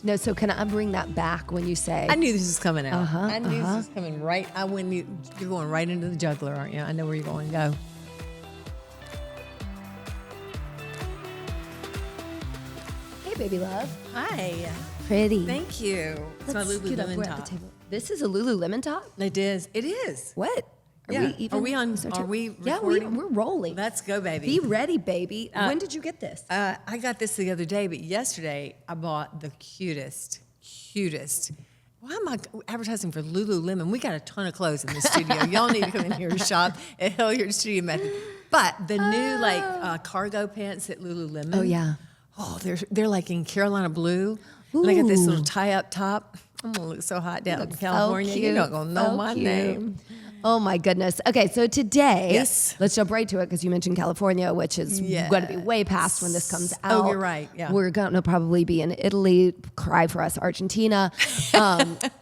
No, so can I bring that back when you say... I knew this was coming out. I knew Uh-huh. this was coming right. You're going right into the juggler, aren't you? I know where you're going. Go. Hey, baby love. Hi. Pretty. Thank you. It's my Let's scoot up. Lululemon We're at top. the table. This is a Lululemon top? It is. It is. What? Yeah. Are we Yeah, recording? we're rolling. Let's go, baby. Be ready, baby. When did you get this? I got this the other day, but yesterday I bought the cutest. Why am I advertising for Lululemon? We got a ton of clothes in the studio. Y'all need to come in here and shop at Hilliard Studio Method. But the new cargo pants at Lululemon. Oh, yeah. Oh, they're like in Carolina blue. And I got this little Ooh. tie up top. I'm gonna look so hot down in California. So You're not cute. gonna know So my cute. name. Oh my goodness. Okay, so today, Yes. let's jump right to it because you mentioned California, which is going to be way past when this comes out. Oh, you're right. Yeah. We're going to probably be in Italy, cry for us, Argentina.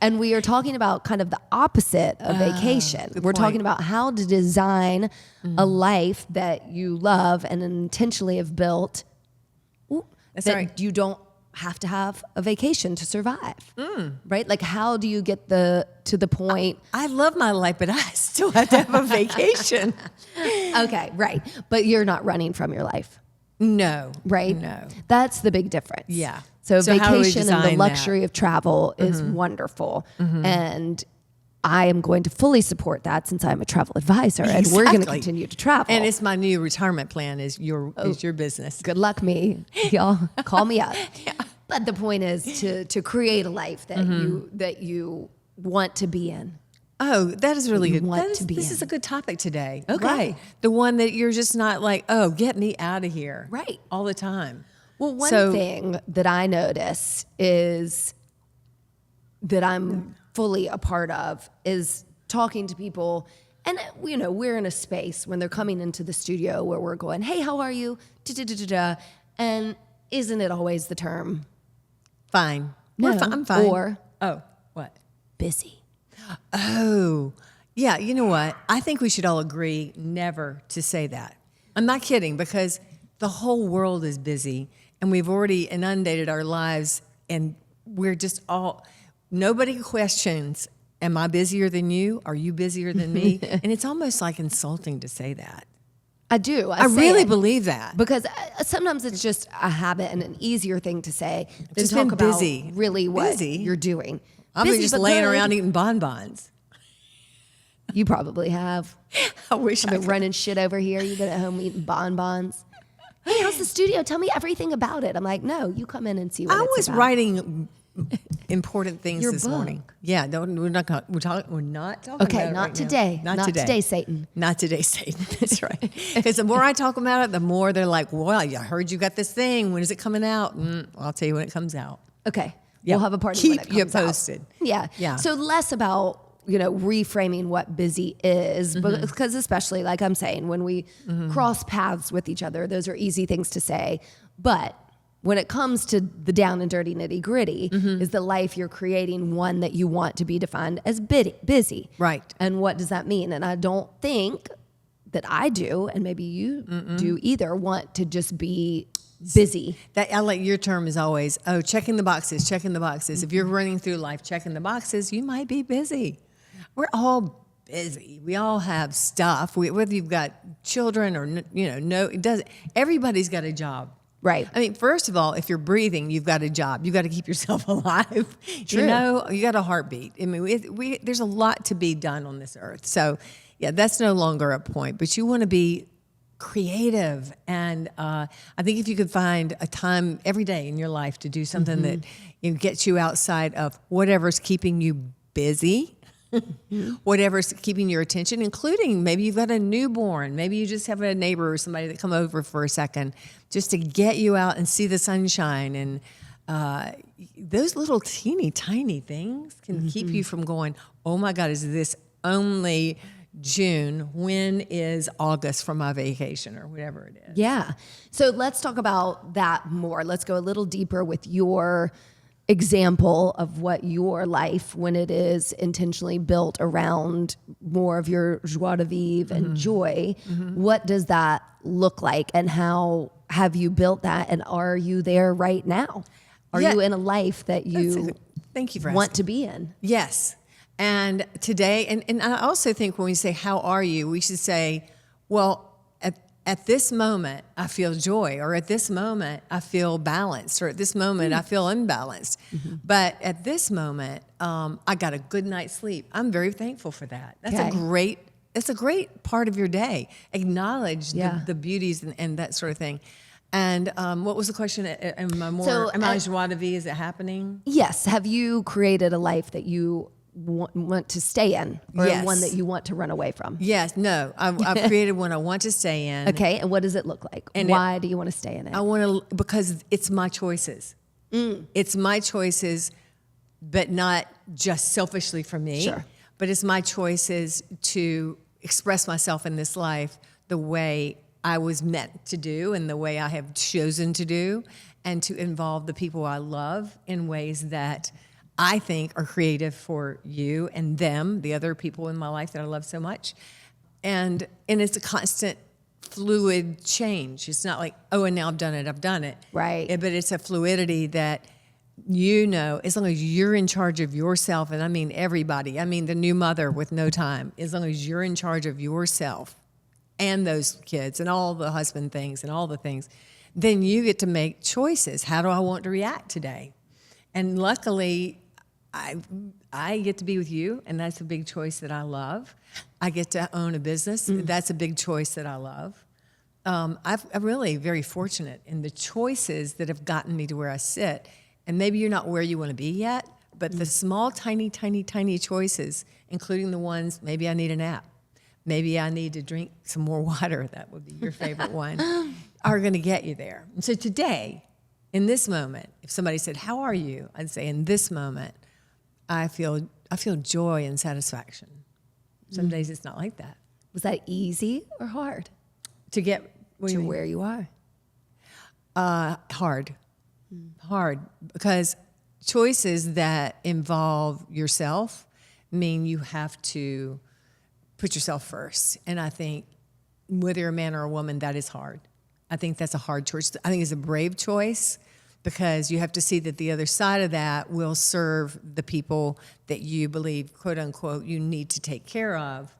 And we are talking about kind of the opposite of vacation. We're point. talking about how to design a life that you love and intentionally have built That's that right. you don't have to have a vacation to survive, right? Like, how do you get to the point? I love my life, but I still have to have a vacation. Okay, right. But you're not running from your life, No. right? No. That's the big difference. Yeah. So So how do we vacation and the design luxury of travel is wonderful. And I am going to fully support that since I'm a travel advisor and we're going to Exactly. continue to travel. And it's my new retirement plan is your business. Good luck me, y'all. Call me up. But the point is to create a life that you want to be in. Oh, that is really You good. want to be This in. is a good topic today. Okay. Right. The one that you're just not like, oh, get me out of here. Right. All the time. Well, one So- thing that I notice is that I'm fully a part of is talking to people. And, we're in a space when they're coming into the studio where we're going, hey, how are you? Da-da-da-da-da. And isn't it always the term Fine. No, I'm fine. or- oh, what? busy? Oh, yeah. You know what? I think we should all agree never to say that. I'm not kidding because the whole world is busy and we've already inundated our lives and we're just nobody questions, am I busier than you? Are you busier than me? And it's almost like insulting to say that. I do. I say really it believe that. because sometimes it's just a habit and an easier thing to say than Just talk been about busy. really what Busy? you're doing. I'm Busy, just but laying good. around eating bonbons. You probably have. I wish I've I been could. running shit over here. You've been at home eating bonbons. Hey, how's the studio? Tell me everything about it. I'm like, no, you come in and see what I it's was about. writing important things Your this book. morning. Yeah, no, we're not talking about Okay, it not right now. today. Not Not today. today, Satan. Not today, Satan. That's right. Because the more I talk about it, the more they're like, well, I heard you got this thing. When is it coming out? I'll tell you when it comes out. Okay. Yeah. We'll have a party Keep when it you comes out. posted. Yeah. Yeah. So less about, reframing what busy is, because especially like I'm saying, when we cross paths with each other, those are easy things to say. But when it comes to the down and dirty nitty gritty, is the life you're creating one that you want to be defined as busy. Right. And what does that mean? And I don't think that I do, and maybe you do either, want to just be busy. I like your term is always, checking the boxes. If you're running through life checking the boxes, you might be busy. We're all busy. We all have stuff. Whether you've got children or no, it doesn't. Everybody's got a job. Right. I mean, first of all, if you're breathing, you've got a job. You've got to keep yourself alive. True. You got a heartbeat. I mean, there's a lot to be done on this earth. So, yeah, that's no longer a point. But you want to be creative. And I think if you could find a time every day in your life to do something that gets you outside of whatever's keeping you busy, whatever's keeping your attention, including maybe you've got a newborn, maybe you just have a neighbor or somebody that come over for a second just to get you out and see the sunshine. And those little teeny tiny things can keep you from going, oh my God, is this only June? When is August for my vacation or whatever it is? Yeah. So let's talk about that more. Let's go a little deeper with your example of what your life, when it is intentionally built around more of your joie de vivre and joy, what does that look like and how have you built that and are you there right now? Are Yeah. you in a life that you Thank you for want asking. to be in? Yes. And today, and I also think when we say, how are you? We should say, well, at this moment, I feel joy, or at this moment, I feel balanced, or at this moment, I feel unbalanced. But at this moment, I got a good night's sleep. I'm very thankful for that. That's Okay. it's a great part of your day. Acknowledge Yeah. the beauties and that sort of thing. And what was the question? So, Am I joie de vivre? Is it happening? Yes. Have you created a life that you want to stay in, or Yes. one that you want to run away from? Yes, no. I've created one I want to stay in. Okay. And what does it look like? And Why do you want to stay in it? I want to, because it's my choices. It's my choices, but not just selfishly for me. Sure. But it's my choices to express myself in this life the way I was meant to do and the way I have chosen to do, and to involve the people I love in ways that I think are creative for you and them, the other people in my life that I love so much. And it's a constant fluid change. It's not like, oh, and now I've done it. Right. But it's a fluidity that, as long as you're in charge of yourself, and I mean everybody, I mean the new mother with no time, as long as you're in charge of yourself and those kids and all the husband things and all the things, then you get to make choices. How do I want to react today? And luckily, I get to be with you, and that's a big choice that I love. I get to own a business. That's a big choice that I love. I'm really very fortunate in the choices that have gotten me to where I sit. And maybe you're not where you want to be yet, but the small, tiny, tiny, tiny choices, including the ones, maybe I need a nap, maybe I need to drink some more water, that would be your favorite one, are going to get you there. And so today, in this moment, if somebody said, how are you? I'd say, in this moment, I feel joy and satisfaction. Some days it's not like that. Was that easy or hard To get to where you are? hard, because choices that involve yourself mean you have to put yourself first. And I think whether you're a man or a woman, that is hard. I think that's a hard choice. I think it's a brave choice, because you have to see that the other side of that will serve the people that you believe, quote unquote, you need to take care of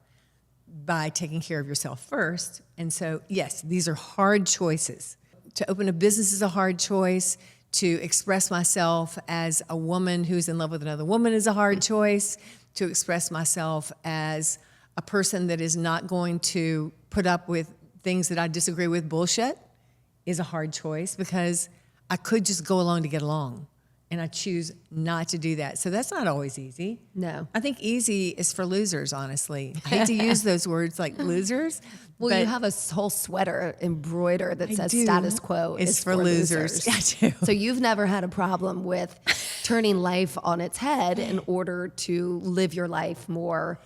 by taking care of yourself first. And so, yes, these are hard choices. To open a business is a hard choice. To express myself as a woman who's in love with another woman is a hard choice. To express myself as a person that is not going to put up with things that I disagree with, bullshit, is a hard choice, because I could just go along to get along, and I choose not to do that. So that's not always easy. No. I think easy is for losers, honestly. I hate to use those words like losers. Well, but you have a whole sweater embroidered that says do. status quo It's is for losers. I do. So you've never had a problem with turning life on its head in order to live your life more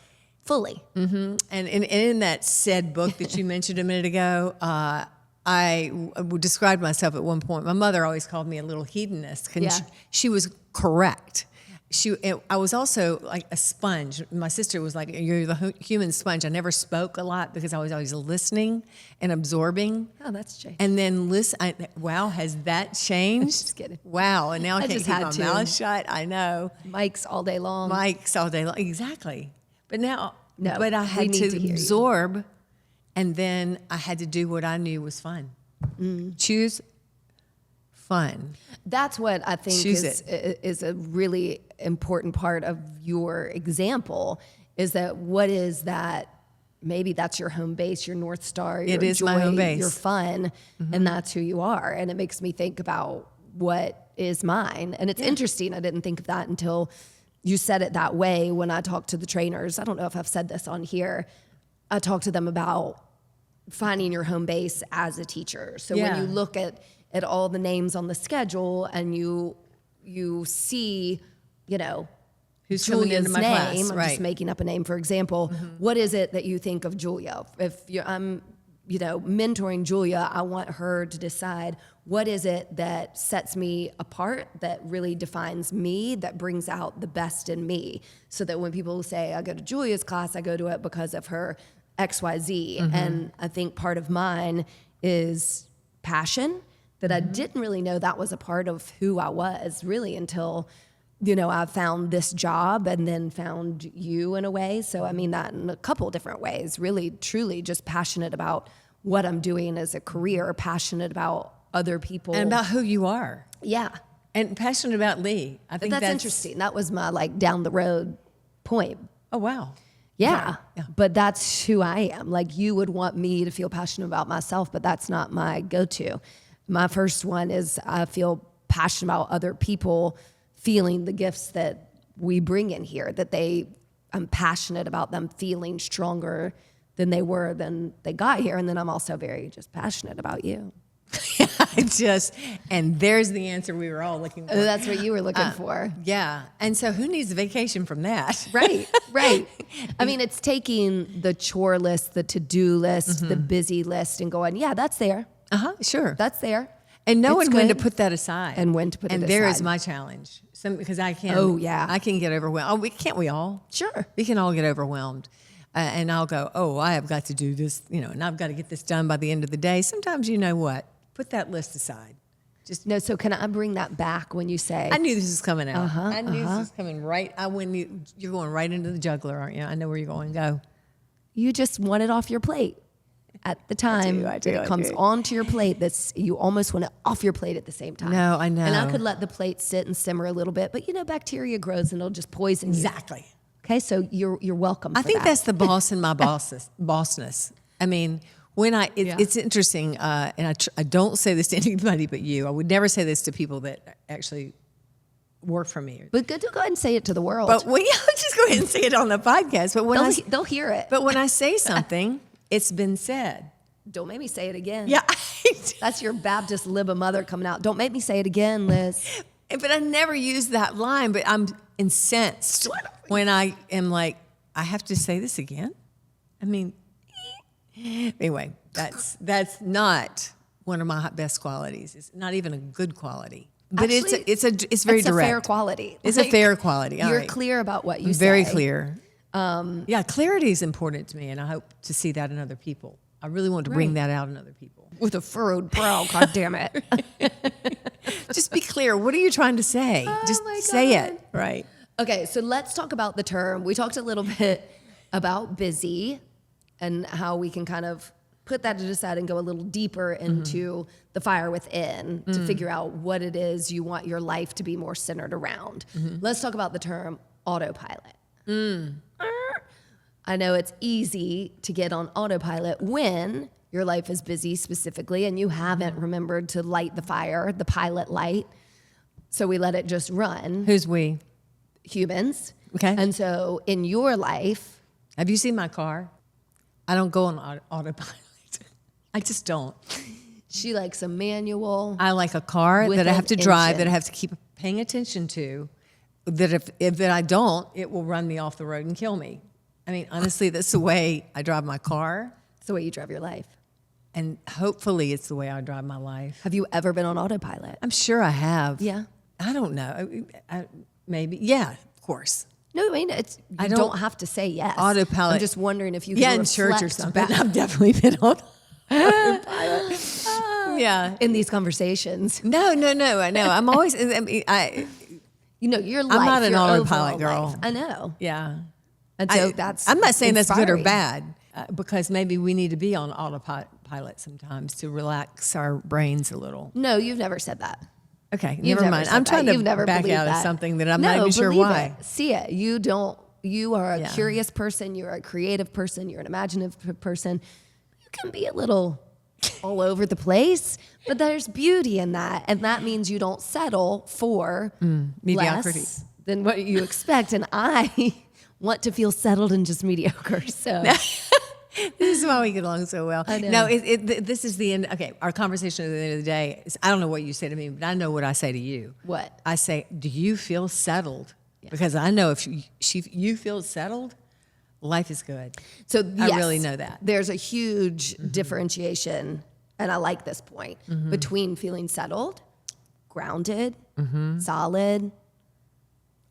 fully. And in that said book that you mentioned a minute ago, I described myself at one point. My mother always called me a little hedonist, and Yeah. she was correct. I was also like a sponge. My sister was like, "You're the human sponge." I never spoke a lot because I was always listening and absorbing. Oh, that's Jay. And then listen. Wow, has that changed? Just kidding. Wow, and now I can't just keep had my to. mouth shut. I know. Mics all day long. Mics all day long. Exactly. But now, No, but I we had need to to hear you. absorb, and then I had to do what I knew was fun. Choose fun. That's what I think Choose is a really important part of your example, is that what is that, maybe that's your home base, your North Star, your It is joy, my home base. your fun, and that's who you are. And it makes me think about what is mine. And it's interesting, I didn't think of that until you said it that way. When I talk to the trainers, I don't know if I've said this on here, I talk to them about finding your home base as a teacher. So when you look at all the names on the schedule and you see, Who's coming Julia's into my name, class? I'm Right. just making up a name, for example, what is it that you think of Julia? If I'm mentoring Julia, I want her to decide what is it that sets me apart, that really defines me, that brings out the best in me, so that when people say, I go to Julia's class, I go to it because of her XYZ. And I think part of mine is passion that I didn't really know that was a part of who I was really until, I found this job and then found you in a way. So I mean that in a couple different ways, really, truly just passionate about what I'm doing as a career, passionate about other people. And about who you are. Yeah. And passionate about Lee. I think that's interesting. That was my down the road point. Oh, wow. Yeah. Yeah. But that's who I am. You would want me to feel passionate about myself, but that's not my go-to. My first one is I feel passionate about other people feeling the gifts that we bring in here, I'm passionate about them feeling stronger than they were when they got here. And then I'm also very just passionate about you. And there's the answer we were all looking for. That's what you were looking for. Yeah. And so who needs a vacation from that? Right. I mean, it's taking the chore list, the to-do list, the busy list and going, yeah, that's there. Sure. That's there. And knowing It's when to good. put that aside. And when to put it And there is aside. my challenge. Because I can. Oh, yeah. I can get overwhelmed. Can't we all? Sure. We can all get overwhelmed. And I'll go, I have got to do this, and I've got to get this done by the end of the day. Sometimes, you know what? Put that list aside. No, so can I bring that back when you say? I knew this was coming out. I knew this was coming right. You're going right into the juggler, aren't you? I know where you're going to go. You just want it off your plate at the time. I do, it comes onto your plate. You almost want it off your plate at the same time. No, I know. And I could let the plate sit and simmer a little bit, but bacteria grows and it'll just poison you. Exactly. Okay, so you're welcome. I think that's the boss in my bossness. I mean, it's interesting, and I don't say this to anybody but you. I would never say this to people that actually work for me. But good to go ahead and say it to the world. But I'll just go ahead and say it on the podcast. But they'll hear it. But when I say something, it's been said. Don't make me say it again. Yeah. That's your Baptist libba mother coming out. Don't make me say it again, Liz. But I never use that line, but I'm incensed when I am like, I have to say this again? I mean, anyway, that's not one of my best qualities. It's not even a good quality. But actually, it's very direct. It's a fair quality. It's a fair quality. All You're right. clear about what you say. Very clear. Clarity is important to me, and I hope to see that in other people. I really want to bring that out in other people. With a furrowed brow, God damn it. Just be clear. What are you trying to say? Just say it. Right. Okay, so let's talk about the term. We talked a little bit about busy and how we can kind of put that to the side and go a little deeper into the fire within to figure out what it is you want your life to be more centered around. Let's talk about the term autopilot. I know it's easy to get on autopilot when your life is busy specifically and you haven't remembered to light the fire, the pilot light. So we let it just run. Who's we? Humans. Okay. And so in your life. Have you seen my car? I don't go on autopilot. I just don't. She likes a manual. I like a car with that I have to drive, engine. that I have to keep paying attention to, that if I don't, it will run me off the road and kill me. I mean, honestly, that's the way I drive my car. It's the way you drive your life. And hopefully it's the way I drive my life. Have you ever been on autopilot? I'm sure I have. Yeah. I don't know. Maybe. Yeah, of course. No, I mean, you don't have to say yes. Autopilot. I'm just wondering if you can in church or something. back I've definitely been on autopilot. Yeah. in these conversations. No. I know. I'm always, Your life. I'm not an your autopilot overall girl. life. I know. yeah. And so that's I'm not saying that's good or inspiring. bad, because maybe we need to be on autopilot sometimes to relax our brains a little. No, you've never said that. Okay, You've never never mind. said I'm that. trying You've to never back believed out of that. something that I'm No, not even sure believe why. it. See it. You are a Yeah. curious person. You're a creative person. You're an imaginative person. You can be a little all over the place, but there's beauty in that. And that means you don't settle for mediocrity. less than what you expect. And I want to feel settled and just mediocre. So This is why we get along so well. I know. No, this is the end. Okay, our conversation at the end of the day is, I don't know what you say to me, but I know what I say to you. What? I say, do you feel settled? Because I know if you feel settled, life is good. So I yes, really know that. There's a huge differentiation, and I like this point, between feeling settled, grounded, solid,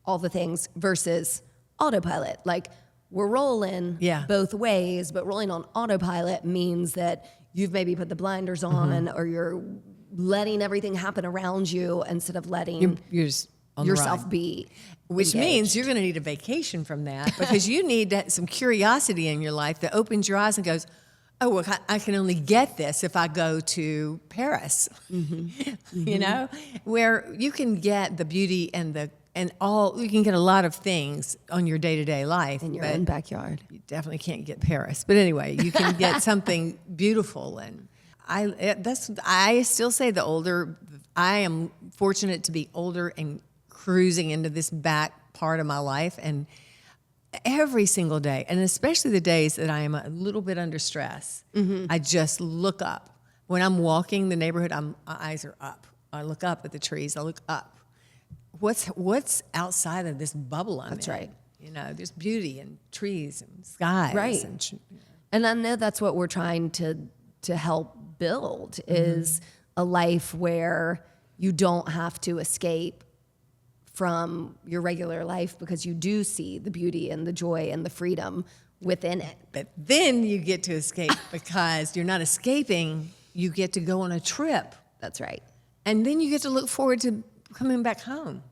all the things, versus autopilot. Like, we're rolling both ways, but rolling on autopilot means that you've maybe put the blinders on or you're letting everything happen around you instead of letting You're just on the yourself ride. be Which engaged. means you're going to need a vacation from that because you need some curiosity in your life that opens your eyes and goes, oh, well, I can only get this if I go to Paris, you know, where you can get the beauty and you can get a lot of things on your day-to-day life. in your own backyard. You definitely can't get Paris. But anyway, you can get something beautiful. And I still say I am fortunate to be older and cruising into this back part of my life. And every single day, and especially the days that I am a little bit under stress, I just look up. When I'm walking the neighborhood, my eyes are up. I look up at the trees. I look up. What's outside of this bubble I'm in? That's right. You know, there's beauty and trees and skies. Right. And I know that's what we're trying to help build is a life where you don't have to escape from your regular life because you do see the beauty and the joy and the freedom within it. But then you get to escape because you're not escaping. You get to go on a trip. That's right. And then you get to look forward to coming back home.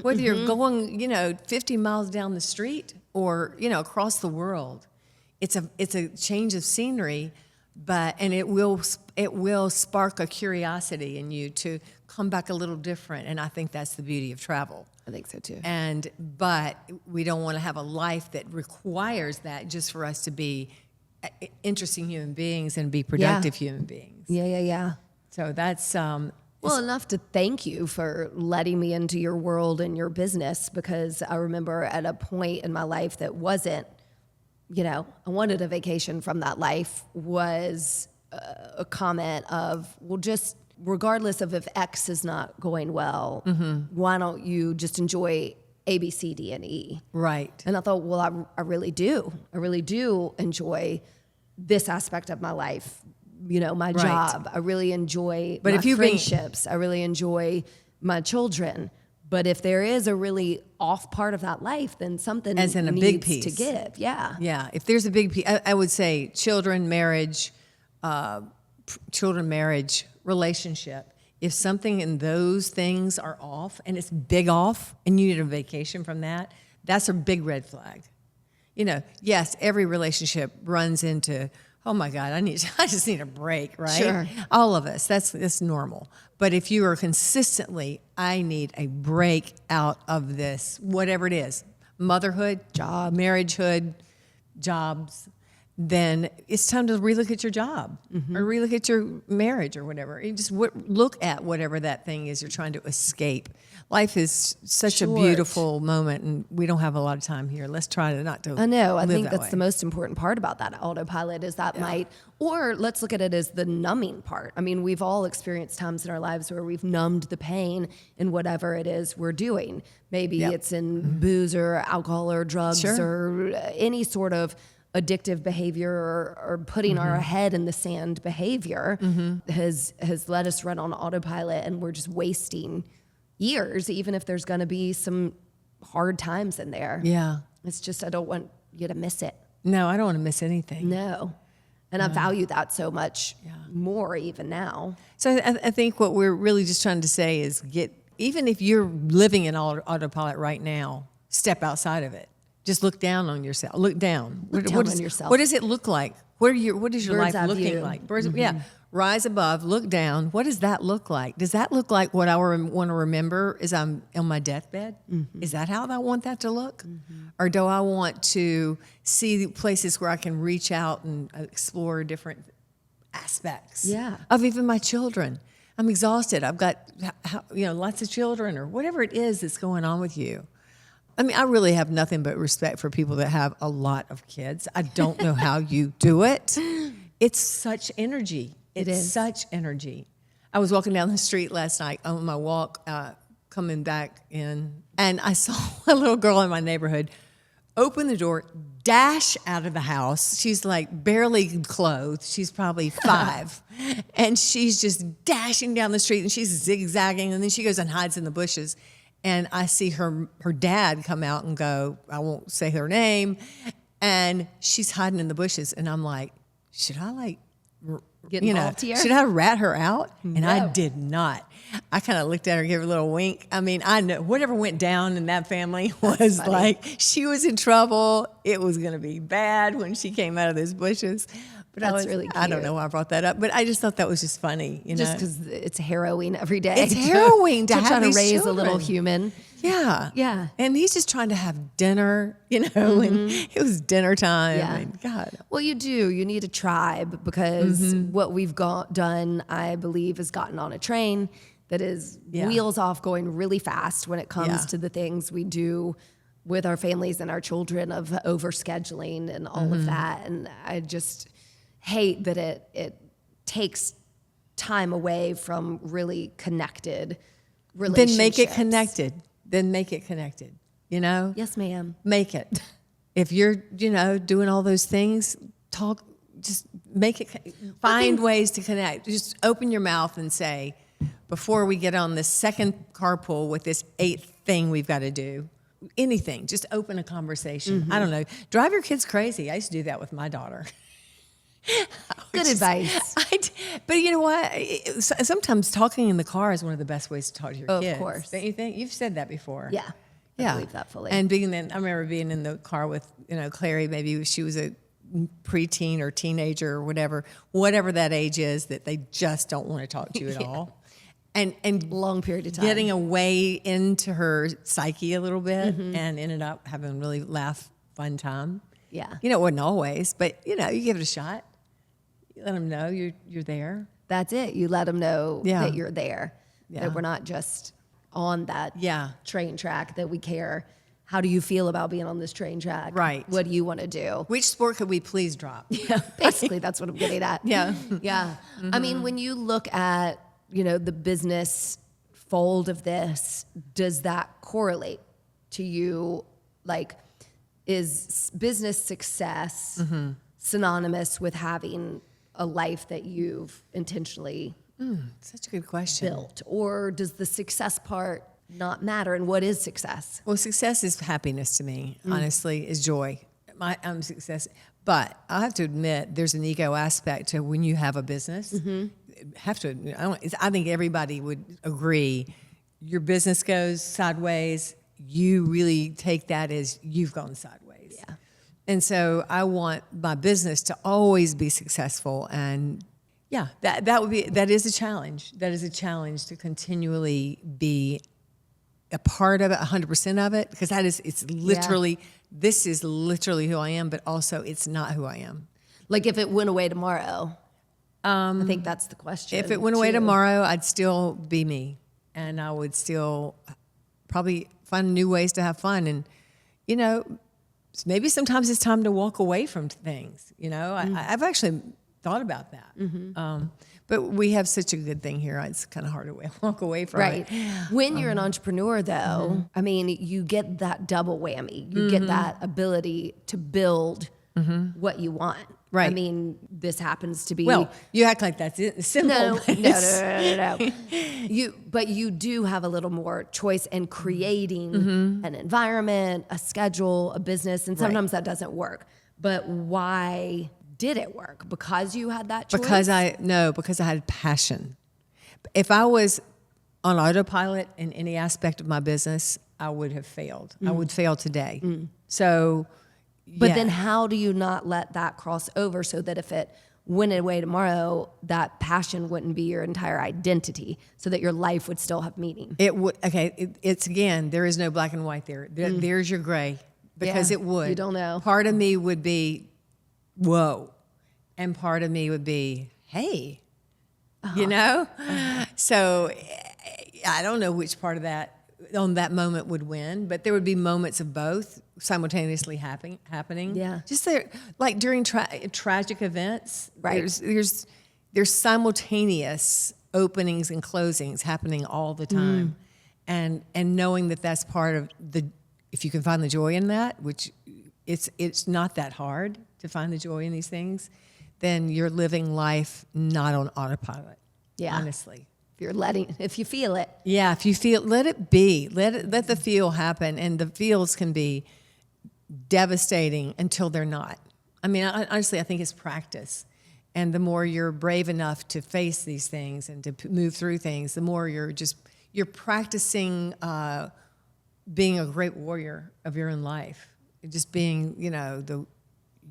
Whether you're going, 50 miles down the street or, across the world. It's a change of scenery, and it will spark a curiosity in you to come back a little different. And I think that's the beauty of travel. I think so too. But we don't want to have a life that requires that just for us to be interesting human beings and be productive human beings. Yeah. So that's well, enough to thank you for letting me into your world and your business, because I remember at a point in my life that wasn't, I wanted a vacation from that life, was a comment of, well, just regardless of if X is not going well, why don't you just enjoy A, B, C, D, and E? Right. And I thought, well, I really do. I really do enjoy this aspect of my life. My job. I really enjoy my friendships. I really enjoy my children. But if there is a really off part of that life, then something as in a needs big piece to give. Yeah. Yeah. If there's a big piece, I would say children, marriage, relationship. If something in those things are off, and it's big off, and you need a vacation from that, that's a big red flag. Yes, every relationship runs into, oh my God, I just need a break, right? Sure. All of us, that's normal. But if you are consistently, I need a break out of this, whatever it is, motherhood, job, marriagehood, jobs, then it's time to relook at your job or relook at your marriage or whatever. You just look at whatever that thing is you're trying to escape. Life is such a beautiful moment, and we don't have a lot of time here. Let's try to not to. I know. I think that that's way. the most important part about that autopilot is that or let's look at it as the numbing part. I mean, we've all experienced times in our lives where we've numbed the pain in whatever it is we're doing. Maybe it's in booze or alcohol or drugs or any sort of addictive behavior or putting our head in the sand behavior has let us run on autopilot, and we're just wasting years, even if there's going to be some hard times in there. Yeah. It's just, I don't want you to miss it. No, I don't want to miss anything. No. And I value that so much more even now. So I think what we're really just trying to say is even if you're living in autopilot right now, step outside of it. Just look down on yourself. Look down. Look down on yourself. What does it look like? What is your Bird's life eye looking view. like? Rise above, look down. What does that look like? Does that look like what I want to remember as I'm on my deathbed? Is that how I want that to look? Or do I want to see places where I can reach out and explore different aspects of even my children? I'm exhausted. I've got lots of children or whatever it is that's going on with you. I mean, I really have nothing but respect for people that have a lot of kids. I don't know how you do it. It's such energy. It's such energy. I was walking down the street last night on my walk, coming back in, and I saw a little girl in my neighborhood open the door, dash out of the house. She's like barely clothed. She's probably 5. And she's just dashing down the street, and she's zigzagging, and then she goes and hides in the bushes. And I see her dad come out and go, I won't say her name, and she's hiding in the bushes. And I'm like, should I get involved here? Should I rat her out? And No. I did not. I kind of looked at her, gave her a little wink. I mean, I know whatever went down in that family was like, she was in trouble. It was going to be bad when she came out of those bushes. But That's really I don't cute. know why I brought that up, but I just thought that was just funny, Just because it's harrowing every day. It's harrowing to have try to these raise a little children. human. Yeah. Yeah. And he's just trying to have dinner, and it was dinner time. Yeah. And God. Well, you do. You need a tribe because what we've done, I believe, is gotten on a train that is wheels off, going really fast when it comes to the things we do with our families and our children, of overscheduling and all of that. And I just hate that it takes time away from really connected relationships. Then make it connected. Yes, ma'am. Make it. If you're, doing all those things, talk, just make it, find ways to connect. Just open your mouth and say, before we get on this second carpool with this 8th thing we've got to do, anything, just open a conversation. I don't know. Drive your kids crazy. I used to do that with my daughter. Good advice. But you know what? Sometimes talking in the car is one of the best ways to talk to your kids. Of course. Don't you think? You've said that before. Yeah. I believe that fully. And I remember being in the car with, Clary, maybe she was a preteen or teenager or whatever that age is, that they just don't want to talk to you at all. And long period of time. getting away into her psyche a little bit and ended up having a really fun time. Yeah. It wasn't always, but you give it a shot. You let them know you're there. That's it. You let them know that you're there. Yeah. That we're not just on that Yeah. train track, that we care. How do you feel about being on this train track? Right. What do you want to do? Which sport could we please drop? Yeah, basically, that's what I'm getting at. Yeah. Yeah. I mean, when you look at, the business fold of this, does that correlate to you? Like, is business success synonymous with having a life that you've intentionally Such a good question. built? Or does the success part not matter? And what is success? Well, success is happiness to me, honestly, is joy. I'm success. But I have to admit, there's an ego aspect to when you have a business. I think everybody would agree, your business goes sideways, you really take that as you've gone sideways. Yeah. And so I want my business to always be successful. And yeah, that is a challenge. That is a challenge to continually be a part of it, 100% of it, because this is literally who I am, but also it's not who I am. Like, if it went away tomorrow, I think that's the question. If it went away too. tomorrow, I'd still be me, and I would still probably find new ways to have fun. And, maybe sometimes it's time to walk away from things. I've actually thought about that. But we have such a good thing here. It's kind of hard to walk away from Right. it. When you're an entrepreneur, though, I mean, you get that double whammy. You get that ability to build what you want. Right. I mean, this happens to be. Well, you act like that's it. Simple. No. but it's- But you do have a little more choice in creating an environment, a schedule, a business, and sometimes that doesn't work. But why did it work? Because you had that choice? Because I had passion. If I was on autopilot in any aspect of my business, I would have failed. I would fail today. So, But then how do you not let that cross over so that if it went away tomorrow, that passion wouldn't be your entire identity, so that your life would still have meaning? it would. Okay, it's again, there is no black and white there. There's your gray, because Yeah, it would. you don't know. Part of me would be, whoa, and part of me would be, hey, So I don't know which part of that on that moment would win, but there would be moments of both simultaneously happening. Yeah. Just there, like during tragic events, Right. there's simultaneous openings and closings happening all the time. And knowing that that's part of if you can find the joy in that, which it's not that hard to find the joy in these things, then you're living life not on autopilot. Yeah. Honestly. If you feel it. Yeah, if you feel, let it be. Let the feel happen, and the feels can be devastating until they're not. I mean, honestly, I think it's practice. And the more you're brave enough to face these things and to move through things, the more you're practicing being a great warrior of your own life. Just being,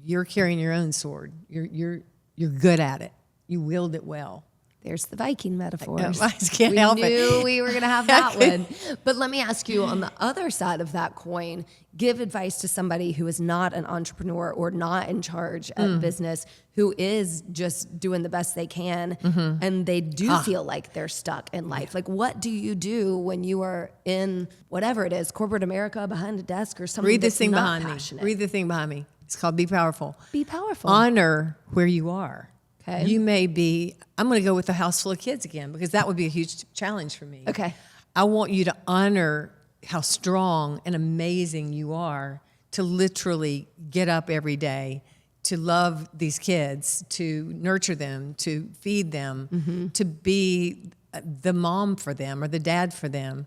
you're carrying your own sword. You're good at it. You wield it well. There's the Viking metaphors. I can't help it. We knew we were going to have that one. But let me ask you, on the other side of that coin, give advice to somebody who is not an entrepreneur or not in charge of business, who is just doing the best they can, and they do feel like they're stuck in life. Like, what do you do when you are in whatever it is, corporate America, behind a desk or something? Read this thing not behind passionate? me. Read the thing behind me. It's called Be Powerful. Be powerful. Honor where you are. Okay. You may be, I'm going to go with a house full of kids again, because that would be a huge challenge for me. Okay. I want you to honor how strong and amazing you are to literally get up every day, to love these kids, to nurture them, to feed them, to be the mom for them or the dad for them,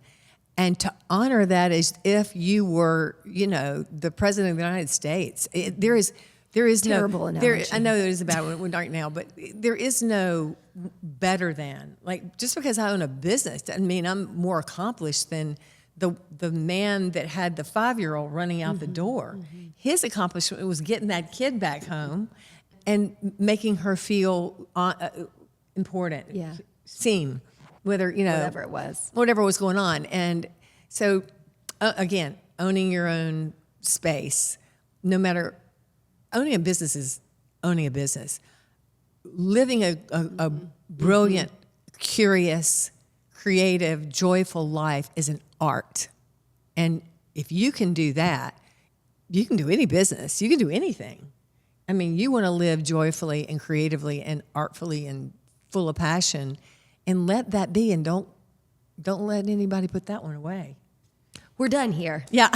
and to honor that as if you were, the president of the United States. There is terrible analogy. I know there is a bad one right now, but there is no better than. Like, just because I own a business doesn't mean I'm more accomplished than the man that had the 5-year-old running out the door. His accomplishment was getting that kid back home and making her feel important, seen, whatever was going on. And so, again, owning your own space, no matter. Owning a business is owning a business. Living a brilliant, curious, creative, joyful life is an art. And if you can do that, you can do any business. You can do anything. I mean, you want to live joyfully and creatively and artfully and full of passion, and let that be, and don't let anybody put that one away. We're done here. Yeah.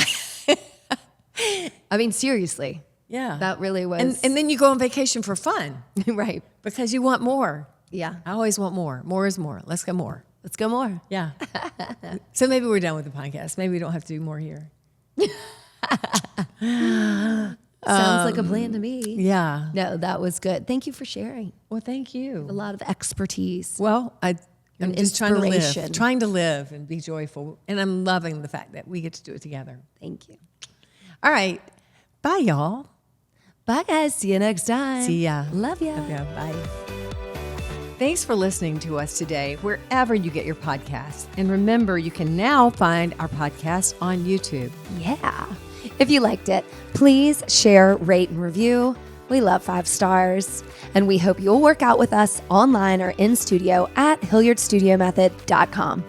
I mean, seriously. Yeah. That really was. And then you go on vacation for fun. Right. Because you want more. Yeah. I always want more. More is more. Let's go more. Let's go more. Yeah. So maybe we're done with the podcast. Maybe we don't have to do more here. Sounds like a plan to me. Yeah. No, that was good. Thank you for sharing. Well, thank you. A lot of expertise. Well, I'm just inspiration. trying to live and be joyful. And I'm loving the fact that we get to do it together. Thank you. All right. Bye, y'all. Bye, guys. See you next time. See ya. Love ya. Love ya. Bye. Thanks for listening to us today, wherever you get your podcasts. And remember, you can now find our podcast on YouTube. Yeah. If you liked it, please share, rate, and review. We love 5 stars. And we hope you'll work out with us online or in studio at HilliardStudioMethod.com.